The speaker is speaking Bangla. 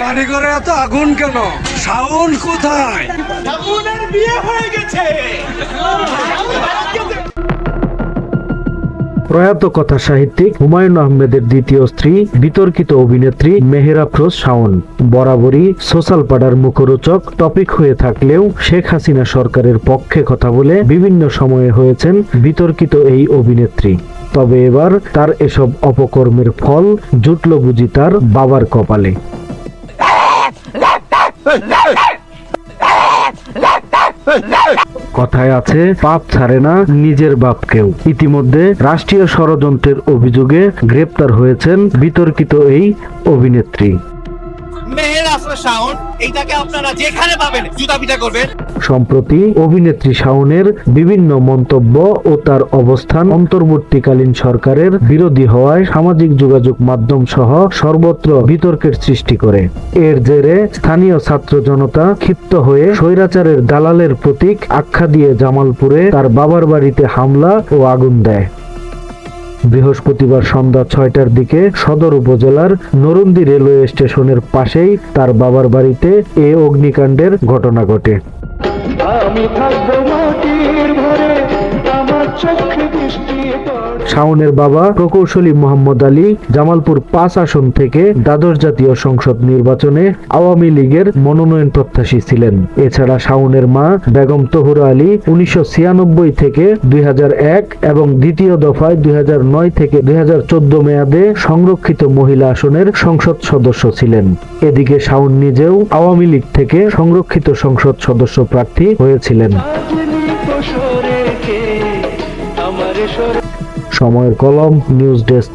বাড়িঘরে এত আগুন কেন? শাওন কোথায়? শাওনের বিয়ে হয়ে গেছে। প্রয়াত কথা সাহিত্যিক হুমায়ুন আহমেদের দ্বিতীয় স্ত্রী বিতর্কিত অভিনেত্রী মেহের আফরোজ শাওন বরাবরই সোশ্যাল পাড়ার মুখরোচক টপিক হয়ে থাকলেও শেখ হাসিনা সরকারের পক্ষে কথা বলে বিভিন্ন সময়ে হয়েছেন বিতর্কিত এই অভিনেত্রী। তবে এবার তার এসব অপকর্মের ফল জুটল বুঝি তার বাবার কপালে। কথায় আছে, পাপ ছাড়ে না নিজের বাপকেও। ইতিমধ্যে রাষ্ট্রীয় ষড়যন্ত্রের অভিযোগে গ্রেপ্তার হয়েছেন বিতর্কিত এই অভিনেত্রী। মেহের আফরোজ শাওন, এইটাকে আপনারা যেখানে পাবেন জুতা পিটা করবেন। সম্প্রতি অভিনেত্রী শাওনের বিভিন্ন মন্তব্য ও তার অবস্থান অন্তর্বর্তীকালীন সরকারের বিরোধী হওয়ায় সামাজিক যোগাযোগ মাধ্যম সহ সর্বত্র বিতর্কের সৃষ্টি করে। এর জেরে স্থানীয় ছাত্র জনতা ক্ষিপ্ত হয়ে স্বৈরাচারের দালালের প্রতীক আখ্যা দিয়ে জামালপুরে তার বাবার বাড়িতে হামলা ও আগুন দেয়। বৃহস্পতিবার সন্ধ্যা 6টার দিকে সদর উপজেলার নরুন্দি রেলওয়ে স্টেশনের পাশেই তার বাবার বাড়িতে এ অগ্নিকাণ্ডের ঘটনা ঘটে। শাওনের বাবা প্রকৌশলী মোহাম্মদ আলী জামালপুর 5 আসন থেকে দ্বাদশ জাতীয় সংসদ নির্বাচনে আওয়ামী লীগের মনোনয়ন প্রত্যাশী ছিলেন। এছাড়া শাওনের মা বেগম তহুরা আলী 1996 থেকে 2001 এবং দ্বিতীয় দফায় 2009 থেকে 2014 মেয়াদে সংরক্ষিত মহিলা আসনের সংসদ সদস্য ছিলেন। এদিকে শাওন নিজেও আওয়ামী লীগ থেকে সংরক্ষিত সংসদ সদস্য প্রার্থী হয়েছিলেন। সময়ের কলম, নিউজ ডেস্ক।